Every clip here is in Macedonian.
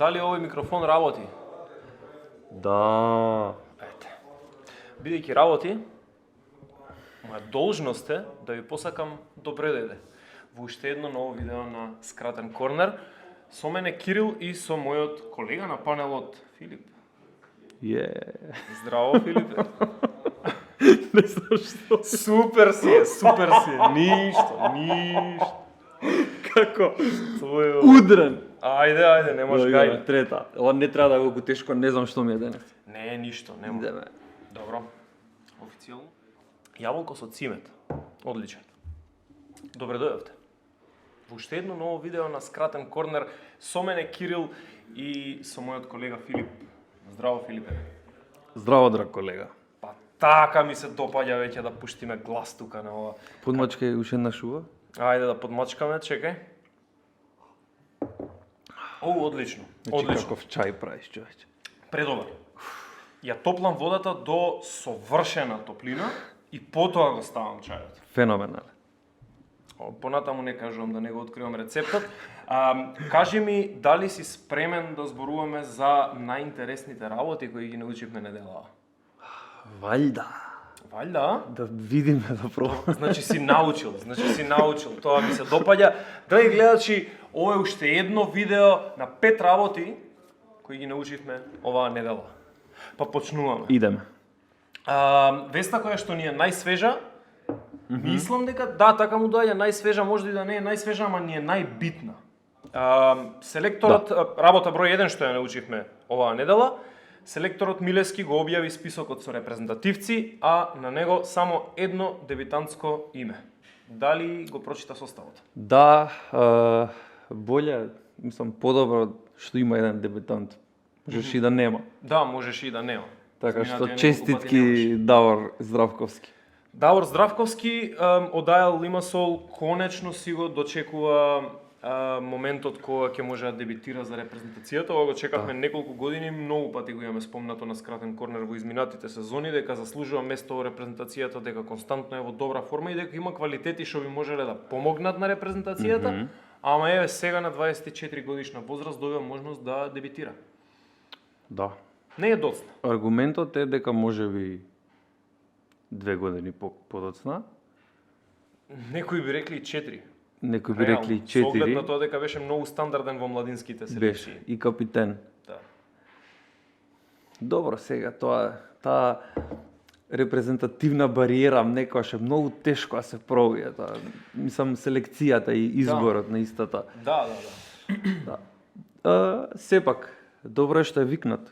Дали овој микрофон работи? Да. Ете. Бидејќи работи, моја должност е да ви посакам добре деде во уште едно ново видео на Скратен корнер. Со мене Кирил и со мојот колега на панелот Филип. Здраво, Филипе. Не знам што. Супер си е. Ништо. Како? Твојо... Удрен. Ајде, не можеш гај. Трета. Ова не треба да го тешко, не знам што ми е денес. Не, ништо, нема. Идеме. Добро. Официјално. Јаболко со цимет. Одличен. Добре дојавте. Во уште едно ново видео на Скратен корнер со мене Кирил и со мојот колега Филип. Здраво, Филипе. Здраво, драг колега. Па така ми се допаѓа веќе да пуштиме глас тука на ова. Подмачкај уште една шува. Ајде да подмачкаме, чекај. Одлично. Значи каков чај правиш, човече. Предобар. Ја топлам водата до совршена топлина и потоа го ставам чајот. Феноменален. Понатаму не кажувам да не го откривам рецептот. Кажи ми, дали си спремен да зборуваме за најинтересните работи кои ги научивме неделава? Вајда. Вајда? Да видиме да пробаме. Значи си научил. Тоа ми се допаѓа. Драги гледачи, ова е уште едно видео на 5 работи кои ги научивме оваа недела. Па почнуваме. Идеме. Веста која што ни е најсвежа, мислам дека така му доаѓа најсвежа, може и да не е најсвежа, ама ни е најбитна. Селекторот, работа број 1 што ја научивме оваа недела, селекторот Милевски го објави списокот со репрезентативци, а на него само едно дебитантско име. Дали го прочита составот? Да, боле, мислам, подобро што има еден дебютант. Можеш и да нема. Да, можеш и да нема. Така што честитки Давор Здравковски. Давор Здравковски од АЛ Лимасол конечно си го дочекува моментот кога ќе може да дебитира за репрезентацијата. Ова го чекавме неколку години, многу пати го имаме спомнато на Скратен корнер во изминатите сезони, дека заслужува место во репрезентацијата, дека константно е во добра форма и дека има квалитети што би можеле да помогнат на репрезентацијата, ама еве сега на 24 годишна возраст добива можност да дебитира. Да. Не е доцна. Аргументот е дека можеби 2 години подоцна. Некои би рекли 4. Некои би рекли 4. Со оглед на тоа дека беше многу стандарден во младинските селекции. Беше и капитен. Да. Добро, сега таа репрезентативна бариера некогаш е многу тешко да се пробие. Мислам селекцијата и изборот на истата. Да. Сепак добро е што е викнат.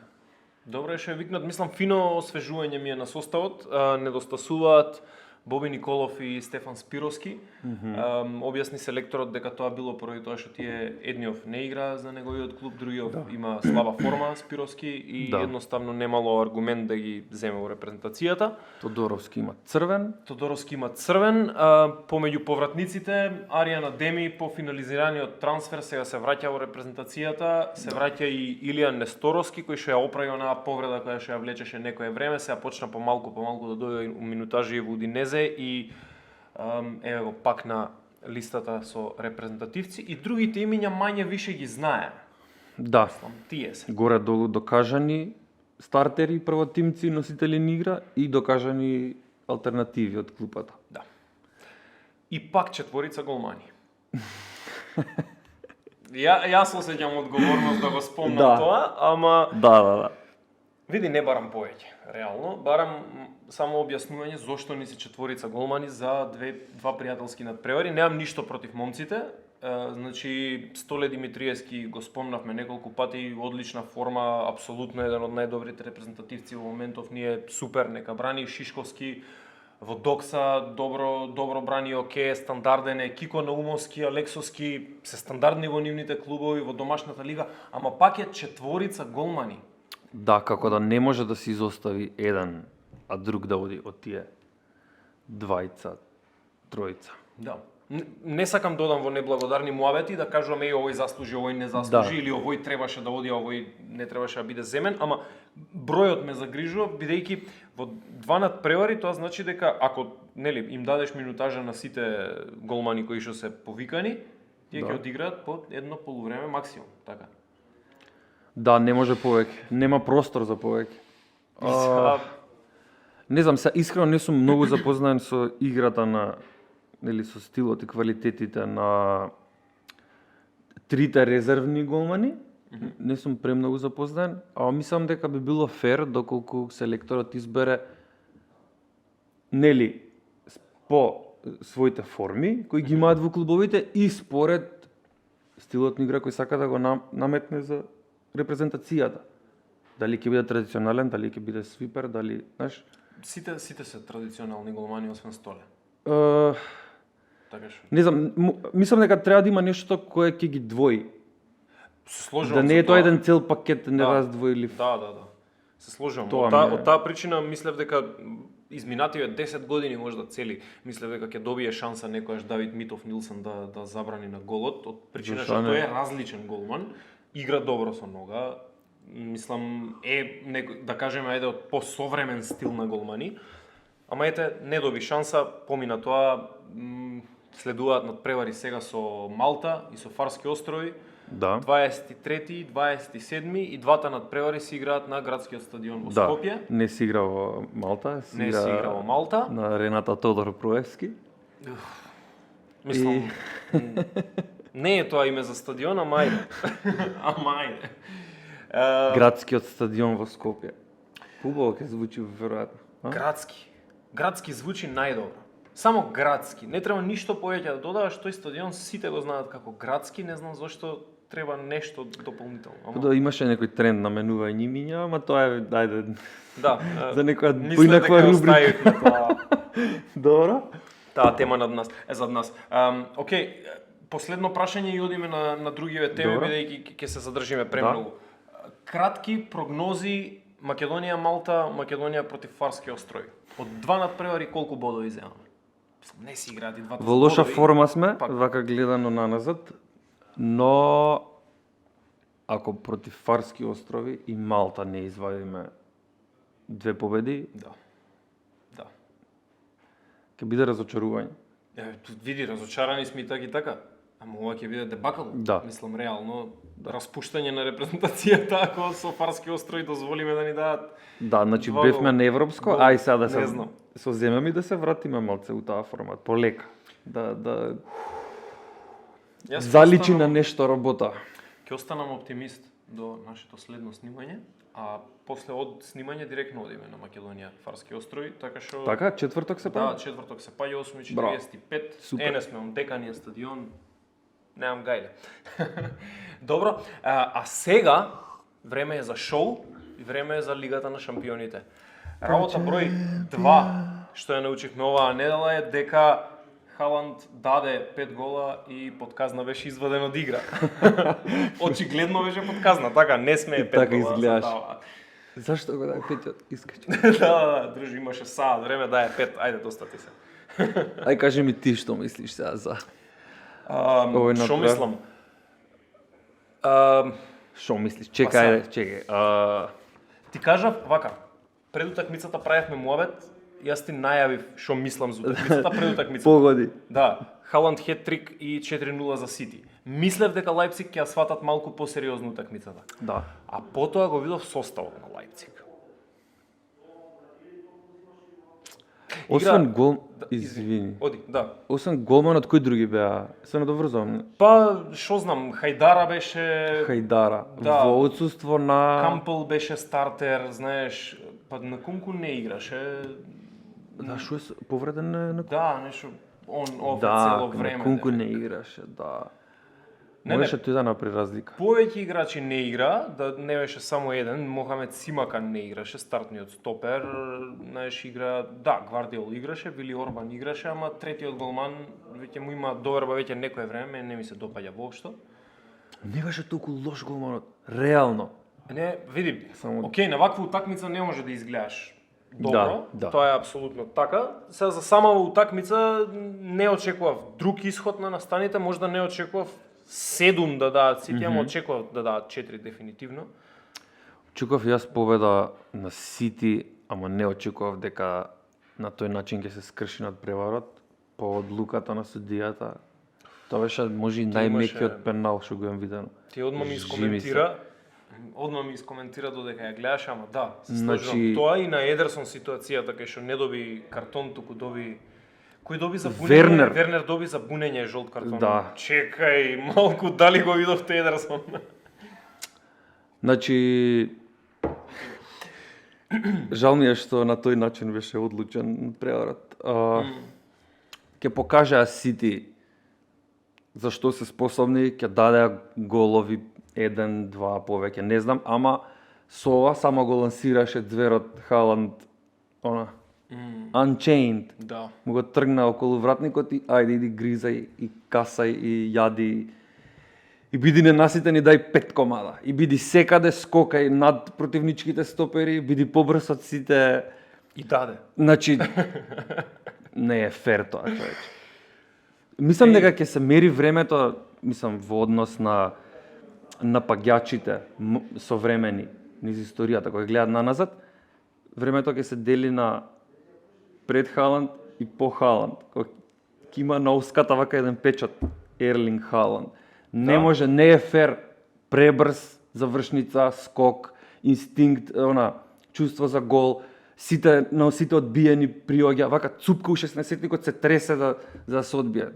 Добро е што е викнат, мислам фино освежување ми е на составот. Недостасуваат Боби Николов и Стефан Спировски. Објасни селекторот дека тоа било поради тоа што тие едниот не игра за неговиот клуб, другиот има слаба форма Спировски и едноставно немало аргумент да ги земе во репрезентацијата. Тодоровски има црвен. Помеѓу повратниците Аријана Деми по финализираниот трансфер сега се враќа во репрезентацијата, се враќа и Илијан Несторовски кој што ја оправи онаа повреда која што ја влечеше некое време, сега почна помалку да дојде у минутажи во Удинезе и еве го пак на листата со репрезентативци и другите имиња мање више ги знаеме. Да. Тие се. Горе долу докажани стартери, првотимци, носители на игра и докажани алтернативи од клупата. Да. И пак 4 голмани. Јас осеќам одговорност да го спомнам тоа, ама Да. Види, не барам повеќе, реално. Барам само објаснување зошто ни се 4 голмани за два пријателски надпревари. Немам ништо против момците. Значи, Столе Димитриевски го спомнавме неколку пати, одлична форма, апсолутно еден од најдобрите репрезентативци во моментов, ние супер, нека брани. Шишковски во Докса добро брани, оке, стандарден е. Кико Наумовски, Алексовски се стандардни во нивните клубови во домашната лига, ама пак е 4 голмани. Да, како да не може да се изостави еден, а друг да оди од тие 2, 3. Да. Не сакам додам во неблагодарни муабети да кажувам овој заслужи, овој не заслужи, или овој требаше да оди, овој не требаше да биде земен, ама бројот ме загрижува, бидејќи во 2 надпревари тоа значи дека ако им дадеш минутажа на сите голмани кои што се повикани, тие ќе одиграат по едно полувреме максимум, така. Да, не може повеќе. Нема простор за повеќе. Не знам, искрено не сум многу запознаен со играта на, или со стилот и квалитетите на трите резервни голмани. Не сум премногу запознаен, а мислам дека би било фер доколку селекторот избере нели по своите форми кои ги имаат во клубовите и според стилот на игра кој сака да го наметне за репрезентацијата. Дали ќе биде традиционален, дали ќе биде свипер, дали, знаеш? Сите се традиционални голмани освен Столе. Така што. Не знам, мислам дека треба да има нешто кое ќе ги двои. Се сложувам. Да не е тоа еден цел пакет нераздвоилив. Да. Се сложувам. Тоа Од таа причина мислев дека изминативе 10 години можда цели, мислев дека ќе добие шанса некојаш Давид Митов Нилсен да забрани на голот, од причина што тој е различен голман, игра добро со нога. Мислам да кажеме од посовремен стил на голмани. Ама не доби шанса, помина тоа, следуваат надпревари сега со Малта и со Фарски острови. Да. 23, 27 и двата надпревари се играат на градскиот стадион во Скопје. Не се игра во Малта, се игра во Малта. На Рената Тодор Проевски. Мислам, не е тоа име за стадион, ама ајде. Градскиот стадион во Скопје. Убаво ќе звучи веројатно. Градски звучи најдобро. Само градски. Не треба ништо повеќе да додаваш, тој стадион сите го знаат како градски, не знам зошто треба нешто дополнително. Да имаше некој тренд на менување имиња, ама тоа е, ајде. Да. За некоја поинаква рубрика. Добро. Таа тема зад нас. Океј, последно прашање и одиме на другиве теми, бидејќи ќе се задржиме премногу. Кратки прогнози Македонија Малта, Македонија против Фарски острови. Од два надпревари колку бодови земаме? Не си играат и двата. Во лоша форма сме, вака гледано наназад, но ако против Фарски острови и Малта не извадиме две победи, да. Ќе биде разочарување. Види, разочарани сме и така. Ама ова ќе биде дебакл. Да. Мислам реално распуштање на репрезентацијата ако со Фарски острови дозволиме да ни дадат. Да, значи бевме на европско, ај сега да се со земем и да се вратиме малце у таа формат, полека. Да заличи на нешто работа. Ќе останам оптимист до нашето следно снимање, а после од снимање директно одиме на Македонија Фарски острови, така што четврток се паѓа? Да, четврток се паѓа 8:45. Ене сме на деканиот стадион. Немам гајле. Добро, а сега време е за шоу и време е за Лигата на шампионите. Работа број 2, што ја научихме оваа недела е дека Халанд даде 5 гола и под казна беше изваден од игра. Очигледно беше под казна, така не смее 5 така гола. Изгледаш. Зашто го даде 5 искачи? Да, држи, имаше саат време, даде 5, ајде достати се. Ај кажи ми ти што мислиш сега за Шо мислам? Шо мислиш? Чекај. Ти кажав вака, пред утакмицата правевме муабет, јас ти најавив шо мислам за утакмицата пред утакмицата. Погоди. Да, Халанд хет-трик и 4-0 за Сити. Мислев дека Лајпциг ќе ја сватат малку посериозно утакмицата. Да. А потоа го видов составот на Лајпциг. Освен гол, извини. Оди, да. Освен голманот, кои други беа? Се надоврзувам. Па, шо знам, Хајдара беше... Хајдара. Да. Во отсуство на... Кампл беше стартер, знаеш, па на Кунку не играше. Да, шо е повреден на... Да, нешто он цело време. Да, на Кунку не играше, да. Можеше тој да направи разлика. Повеќе играчи не игра, да не беше само еден, Мохамед Симакан не играше, стартниот стопер, знаеш, игра, да, Гвардиол играше, Вили Орбан играше, ама третиот голман веќе му има доверба веќе некое време, не ми се допаѓа воопшто. Не беше толку лош голманот, реално. Не, види, окей, на ваква утакмица не може да изгледаш добро, да. Тоа е апсолутно така. Сега за самава утакмица не очекував друг исход на настаните, можда не очекував 7 да дадат Сити, ама очекував да дадат 4 дефинитивно. Очекував јас победа на Сити, ама не очекував дека на тој начин ќе се скрши над преварот по одлуката на судијата. Тоа беше може и најмекиот пенал што го имам видено. Ти одма ми искоментира Одма ми искоментира додека ја гледаше, ама да, се Значи- сложувам. Тоа и на Едерсон ситуацијата кај што не доби картон, туку доби кој доби за бунење? Вернер. Вернер доби за бунење жолт картон. Да. Чекај, малку дали го видовте Едерсон? Значи, жал ми е што на тој начин беше одлучен преварот. Ќе покажаа Сити за што се способни, ќе дадеа голови 1-2 повеќе, не знам, ама со ова само го лансираше зверот Халанд, она, Unchained. Да. Му го тргна околу вратникот и ајде иди гризај и касај и јади и биди ненаситен и дај 5 комада. И биди секаде скокај над противничките стопери, биди побрз од сите. И даде. Значи не е фер тоа, човече. Мислам дека ќе се мери времето, мислам во однос на напаѓачите современи низ историјата кои гледаат наназад, времето ќе се дели на пред Халанд и по Халанд. Ќе има на уската вака еден печат Ерлинг Халанд. Не може, не е фер, пребрз, завршница, скок, инстинкт, чувство за гол, сите одбиени приоѓа, вака цупка у 16-никот се тресе да се одбие.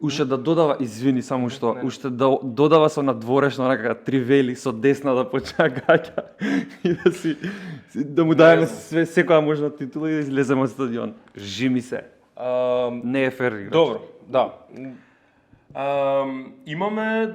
Уште да додава, извини само што, уште да додава со надворешно онака тривели со десна да почне гаќа и да му даде секоја можна титула и да излеземе од стадион. Жими се. Не е фер играч. Добро, да. Имаме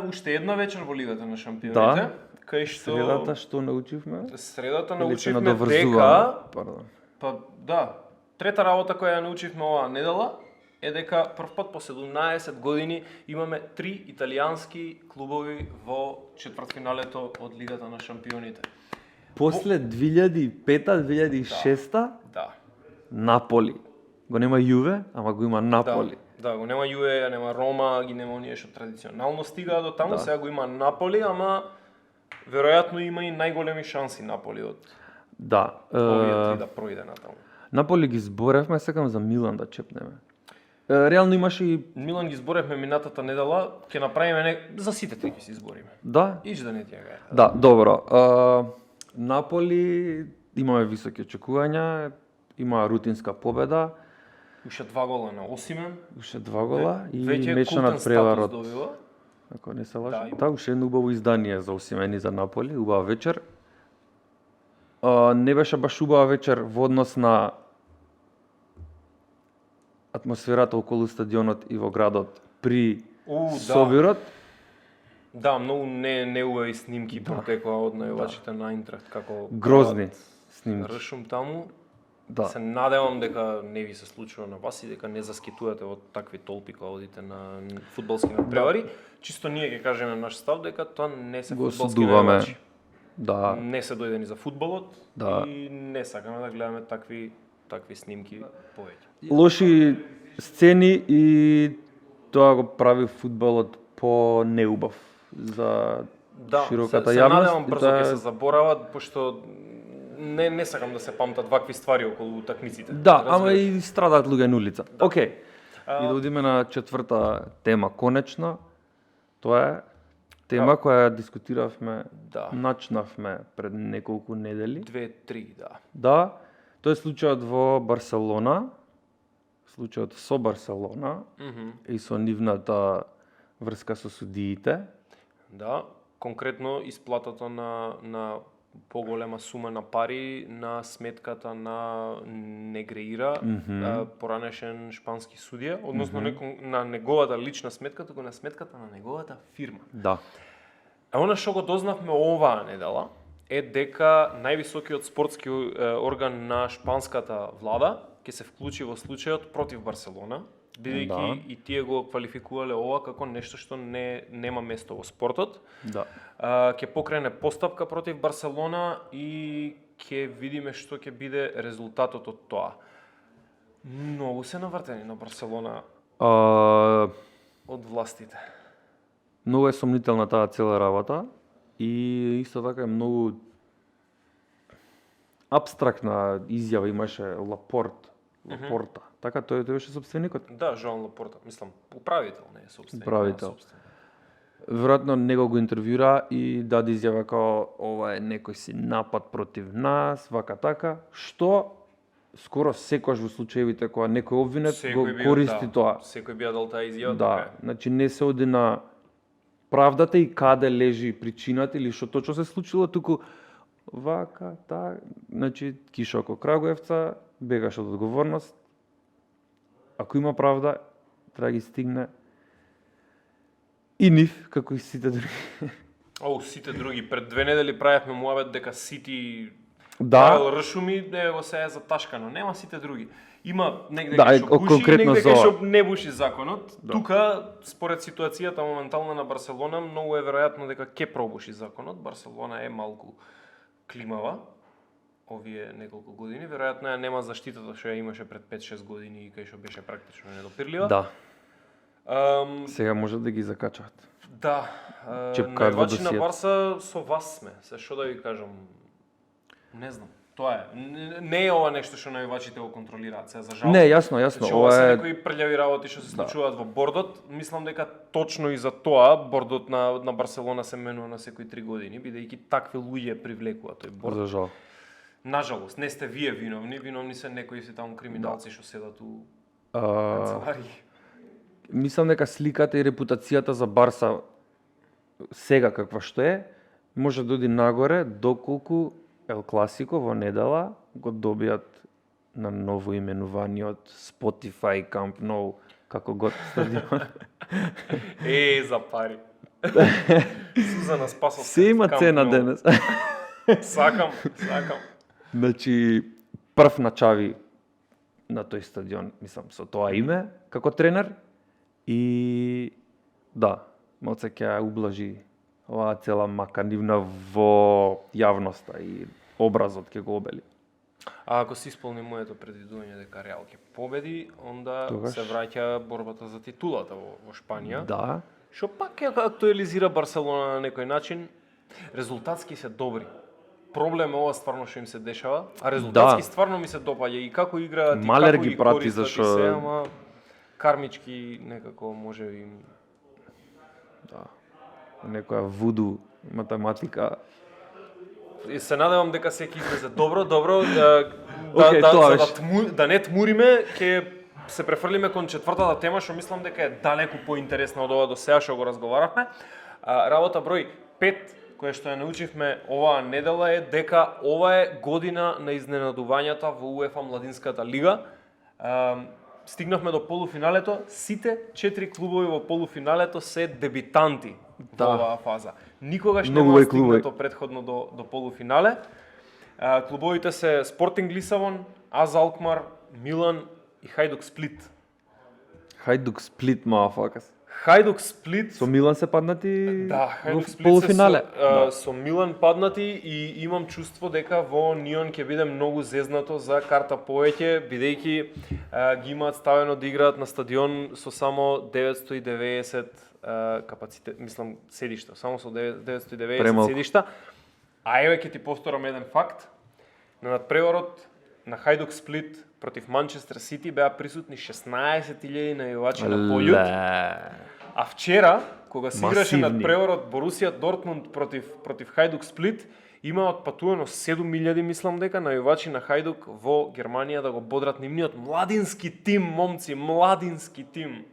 уште една вечер во Лигата на шампионите. Да. Кај што Средата што научивме? Средата Или се научивме надоврзуваме? дека Пардон. па да, трета работа која ја научивме оваа недела е дека првпат по 17 години имаме 3 италијански клубови во четвртфиналето од Лигата на шампионите. После 2005-2006 Да. Наполи. Го нема Јуве, ама го има Наполи. Да, го нема Јуе, нема Рома, ги нема оние што традиционално стигаа до таму, Да. сега го има Наполи, ама веројатно има и најголеми шанси Наполи од Да. овие три да пројде натаму. Наполи ги зборевме, секам за Милан да чепнеме. Реално имаше и Милан ги зборевме минатата недела, ќе направиме за сите три ќе се избориме. да, Ич да не ти ја гаја. да, добро. Наполи имаме високи очекувања, има рутинска победа, Уште 2 гола на Осимен. уште 2 гола и Веќе мечнат култен преварот. статус добива. Ако не се Да, лажам. има. Да, уште едно убаво издание за Осимен и за Наполи, убава вечер. Не беше баш убава вечер во однос на атмосферата околу стадионот и во градот при Да. собирот. Да, многу неубави снимки протекоа од најувачите на Айнтрахт како Грозни снимки. Ршум таму. Да. Се надевам дека не ви се случува на вас и дека не заскитувате од такви толпи кога одите на фудбалски надпревари. Чисто ние ќе кажеме наш став дека тоа не се Го фудбалски судуваме. најувачи. Да. Не се дојдени за фудбалот Да. и не сакаме да гледаме такви снимки повеќе. Лоши сцени и тоа го прави фудбалот по неубав за Да, широката се јавност. надевам и брзо тоа ќе е- се заборават, пошто не сакам да се памтат вакви ствари околу утакмиците. Да, ама Разбираш? и страдаат луѓе на улица. Океј. И да одиме на четврта тема, конечно. Тоа е тема која ја дискутиравме, Да. начнавме пред неколку недели. 2-3, да. Да, тоа е случајот во Барселона, случајот со Барселона и со нивната врска со судиите. Да, конкретно исплатата на поголема сума на пари на сметката на Негреира, поранешен шпански судија, односно на неговата лична сметка, туку на сметката на неговата фирма. Да. Она што го дознавме оваа недела е дека највисокиот спортски орган на шпанската влада ќе се вклучи во случајот против Барселона, бидејќи и тие го квалификувале ова како нешто што нема место во спортот. Да. Ќе покрене постапка против Барселона и ќе видиме што ќе биде резултатот од тоа. Многу се навртени на Барселона од властите. Многу е сомнителна таа цела работа и исто така е многу абстрактна изјава имаше Лапорта. Така тој беше собственикот. Да, Жоан Лапорта, мислам, управител, не е собственик. Управител. веројатно него го интервјура и даде изјава као ова е некој си напад против нас, вака така, што скоро секогаш во случаевите кога некој обвинет го користи тоа. Секој би ја дал таа изјава, Да, така е. значи не се оди на правдата и каде лежи причината или што точно се случило, туку вака, значи киша око Крагуевца, бегаш од одговорност. Ако има правда, треба да ги стигне и нив, како и сите други. Сите други. Пред 2 недели правевме муабет дека сити Да, ршуми, него се е заташкано. Нема сите други. Има негде Да, кај што буши, конкретно негде кај за- што не буши законот. Да. Тука, според ситуацијата моментална на Барселона, многу е веројатно дека ќе пробуши законот. Барселона е малку климава овие неколку години. Веројатно ја нема заштитата што ја имаше пред 5-6 години и кај што беше практично недопирлива. да, Ам, сега може да ги закачаат. да, Чепкаат во највачи на досијето. Барса со вас сме. Се што да ви кажам, не знам. Тоа е. Не е ова нешто што највачите го контролираат, се за жал. Не, јасно, јасно, Значи, ова се ова е некои прљави работи што се случуваат во бордот. Мислам дека точно и за тоа бордот на Барселона се менува на секои 3 години, бидејќи такви луѓе привлекува тој борд. за жал. Нажалост, не сте вие виновни се некои се таму криминалци што седат у А, канцеларии. мислам дека сликата и репутацијата за Барса сега каква што е, може да оди нагоре доколку Ел Класико во недела го добијат на ново именуваниот Spotify Camp Nou, како год стадион. За пари. Сузана Спасовска. Се има Камп цена Ноу. денес. Сакам. Значи, прв начави на тој стадион, мислам, со тоа име, како тренер. И да, малце ќе ја ублажи оваа цела маканивна во јавноста и образот ќе го обели. А ако се исполни моето предвидување дека Реал ќе победи, онда Тогаш? се враќа борбата за титулата во Шпанија. Да, Што пак ќе актуализира Барселона на некој начин. Резултатски се добри. Проблем е ова стварно што им се дешава, а резултатски стварно ми се допаѓа и како играат и Малер како ги ги прати, користат зашо- и се, ама кармички некако може им некоја вуду математика. И се надевам дека се ќе излезе добро, Океј, тоа да не тмуриме, ќе се префрлиме кон четвртата тема, што мислам дека е далеку поинтересна од ова до сега што го разговаравме. Работа број 5, која што ја научивме оваа недела е дека ова е година на изненадувањата во УЕФА Младинската лига. Стигнавме до полуфиналето, сите 4 клубови во полуфиналето се дебитанти во оваа фаза. Никогаш не Многу е е клубови. стигнато претходно до полуфинале. Клубовите се Спортинг Лисабон, АЗ Алкмар, Милан и Хајдук Сплит. Хајдук Сплит, мафакас. Хајдук Сплит Со Милан се паднати Да, во Хајдук Сплит полуфинале. со Милан паднати и имам чувство дека во Нион ќе биде многу зезнато за карта повеќе, бидејќи ги имаат ставено да играат на стадион со само 990 капацитет, мислам седишта, само со 990 Премалку. седишта. А еве ќе ти повторам еден факт. На надпреварот на Хајдук Сплит против Манчестер Сити беа присутни 16.000 најувачи на пољут. А вчера, кога се играше Масивни. надпреварот Борусија Дортмунд против Хајдук Сплит, има отпатувано 7.000, мислам дека, најувачи на Хајдук во Германија да го бодрат нивниот младински тим, момци, младински тим.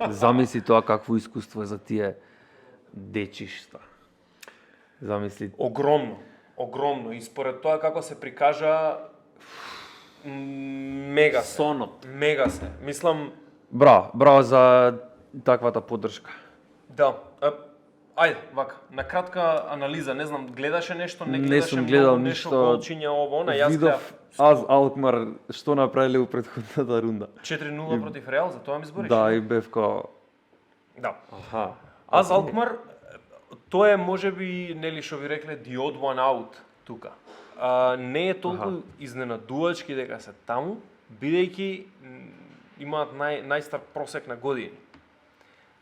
Замисли тоа какво искуство е за тие дечишта. Замисли. Огромно. И според тоа како се прикажа, мега се. Сонот. Мега се. Мислам, Браво за таквата поддршка. да. Ајде, вака, на кратка анализа, не знам, гледаше нешто, не Не гледаше сум гледал многу ништо. голчиња ово, на јас Видов Аз Алкмар што направиле у претходната рунда. 4-0 против Реал, за тоа ми збориш? Да, и бев као Да. аха. Аз Алкмар, тоа е можеби, нели што ви рекле, the odd one out тука. Не е толку изненадувачки дека се таму, бидејќи имаат најстар просек на години.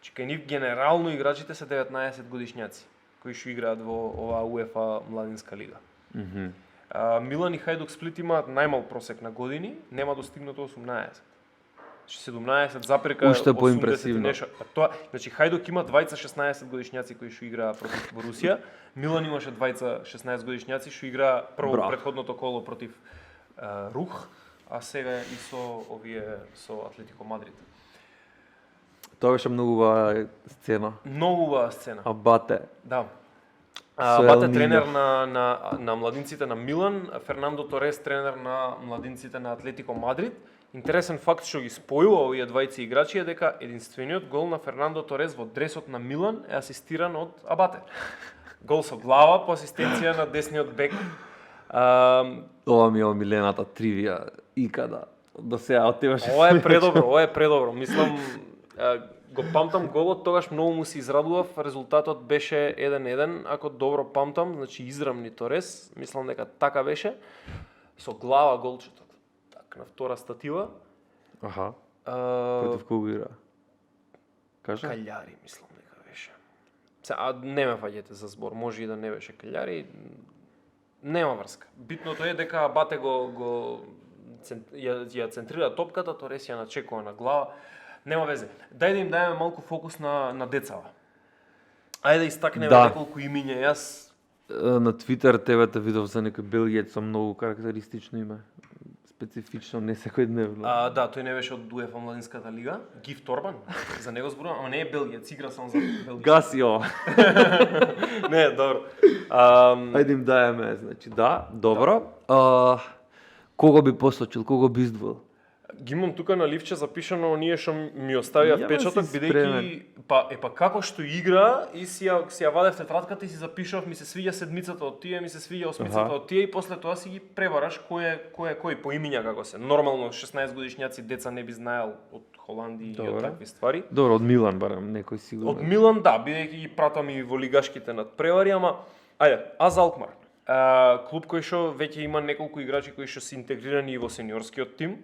Кај нив генерално играчите се 19 годишњаци кои што играат во оваа УЕФА Младинска лига. Милан и Хајдук Сплит имаат најмал просек на години, нема достигнато 18. 17 запрека Уште 80 поимпресивно. нешто. А тоа, значи Хајдук има двајца 16 годишњаци кои што играа против Борусија. Милан имаше двајца 16 годишњаци што играа прво Браво. претходното коло против Рух, а сега и со овие со Атлетико Мадрид. Тоа беше многу убава сцена. Многу убава сцена. Абате. Да. Со Бате Ел тренер Нино. на младинците на Милан, Фернандо Торес тренер на младинците на Атлетико Мадрид. Интересен факт што ги спојува овие двајца играчи е дека единствениот гол на Фернандо Торес во дресот на Милан е асистиран од Абате. Гол со глава по асистенција на десниот бек. Ова ми е омилената тривија икада. До сега од тебе Ова е предобро. Мислам, го памтам голот, тогаш многу му се израдував, резултатот беше 1-1, ако добро памтам, значи израмни Торес, мислам дека така беше, со глава голчето, така на втора статива. Аха. Против кого игра? Кажа? Калјари, мислам дека беше. Не ме фаќате за збор, може и да не беше Калјари, нема врска. Битното е дека Абате ја центрира топката, Торес ја начекува на глава. Нема везе. Дај да им дајме малку фокус на децава. Ајде да истакнеме неколку имиња. Јас На Твитер тебе те видов за некој белгиец со многу карактеристично име. Специфично, не секојдневно. Да, тој не беше од УЕФА младинската лига. Гиф Торбан, за него зборувам, ама не е белгиец, игра само за Белгија. Гаси ова. Не, добро. Ајде им дајме, значи да, добро. Кого би посочил, кого би издвоил? Ги имам тука на ливче запишано оние што ми оставија Ја впечаток, си бидејќи па како што игра и си ја вадев тетрадката и си запишав, ми се свиѓа седмицата од тие, ми се свиѓа осмицата од тие и после тоа си ги пребараш кој по имиња како се. Нормално 16 годишњаци деца не би знаел од Холандија и од такви ствари. Добро, од Милан барем некој сигурно. Од Милан да, бидејќи ги пратам и во лигашките надпревари, ама ајде, АЗ Алкмар. Клуб кој што веќе има неколку играчи кои што се интегрирани и во сениорскиот тим.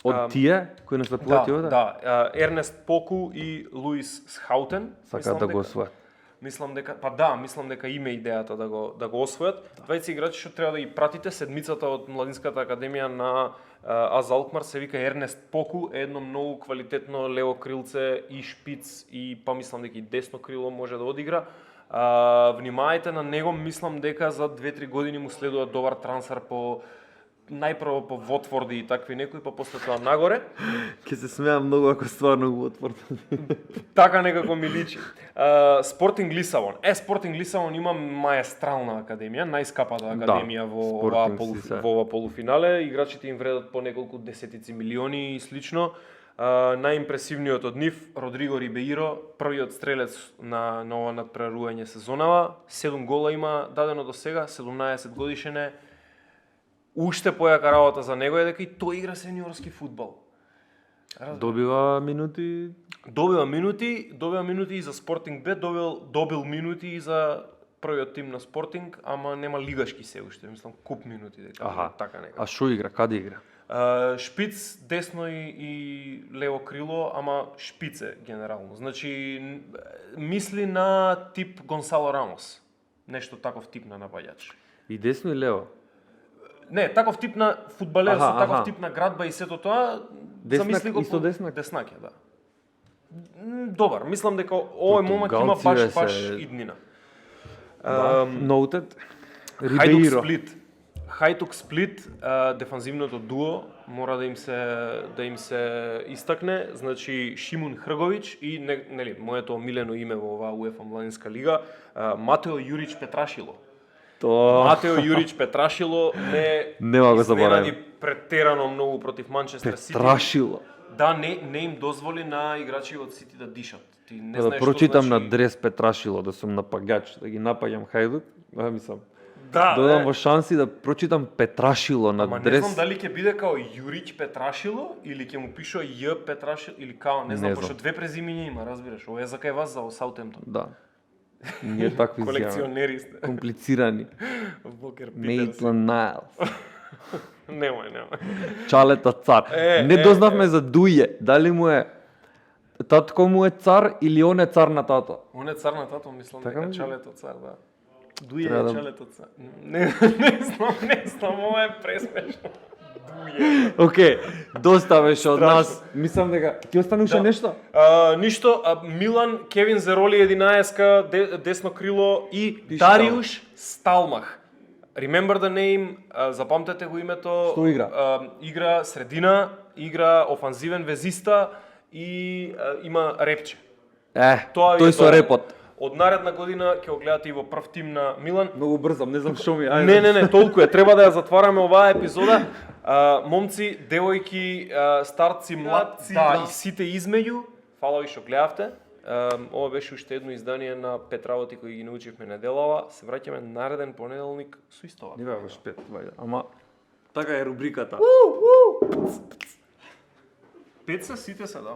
Од тие кои настапуваат овде? Да, Ернест Поку и Луис Схаутен. Сакаат да го освојат. Мислам дека име идејата да го освојат. Двајца играчи што треба да ги пратите, седмицата од младинската академија на АЗ Алкмар се вика Ернест Поку, е едно многу квалитетно лево крилце и шпиц и па мислам дека и десно крило може да одигра. Внимајте на него, мислам дека за 2-3 години му следува добар трансфер најпрво по Вотфорди и такви некои, па после тоа нагоре. Ке се смеам многу ако стварно го Вотфорд. Така некако ми личи. Спортинг Лисабон. Спортинг Лисабон има маестрална академија, најскапата академија во ова полуфинале. Играчите им вредат по неколку десетици милиони и слично. Најимпресивниот од нив, Родриго Рибеиро, првиот стрелец на ова надпреварување сезонава. 7 гола има дадено до сега, 17 годишен е. Уште појака работа за него е дека и тој игра сениорски фудбал. Добива минути и за Спортинг Б, добил минути и за првиот тим на Спортинг, ама нема лигашки се уште, мислам куп минути дека така нека. А што игра, каде игра? Шпиц, десно и лево крило, ама шпице генерално. Значи мисли на тип Гонсало Рамос. Нешто таков тип на напаѓач. И десно и лево? Не, таков тип на фудбалер, со таков тип на градба и сето тоа, замисли го исто деснак? Деснак е, да. Добар, мислам дека овој момак има баш иднина. Ноутед, Рибеиро. Хајдук Сплит, дефанзивното дуо мора да им се истакне, значи Шимун Хргович и нели моето омилено име во оваа УЕФА младинска лига, Матео Јурич Петрашило. Матео Јурич Петрашило нема го заборавам. Претерано многу против Манчестер Сити. Петрашило. Да, не им дозволи на играчи од Сити да дишат. Ти не знаеш што прочитам на дрес Петрашило да сум напаѓач, да ги напаѓам Хајдук, мислам. Да, додам во шанси да прочитам Петрашило на дрес. Не знам дали ќе биде као Јурич Петрашило или ќе му пишува Ј Петрашило или као, не знам, пошто две презимиња има, разбираш. Ова е за кај вас за Саутемптон. Да. Ние такви колекционери сте. Комплицирани. Мејтланд Најлс. Немој. Чалето цар. Не дознавме за Дује. Дали му е татко му е цар или он е цар на тато? Он е цар на тато, мислам дека Чалето цар, да. Дује е Чалето цар. Не знам, ова е пресмешно. Океј, доста беше од нас. Мислам дека ти остануваше нешто? Ништо, Милан, Кевин Зероли 11-ка, десно крило и Пиши Дариуш Сталмах. Remember the name, запамтете го името. Што игра? Игра средина, игра офанзивен везиста и има репче. Тоа тој е со тоа. репот. Од наредна година ќе го гледате и во прв тим на Милан. Многу брзам, не знам што ми. Ајде. Не, толку е. Треба да ја затвараме оваа епизода. Момци, девојки, старци, младци и сите измеѓу. Фала ви што гледавте. Ова беше уште едно издание на 5 работи кои ги научивме неделава. Се враќаме нареден понеделник со истова. Не бе, баш 5, вајде. Ама така е рубриката. 5 се, сите се, да.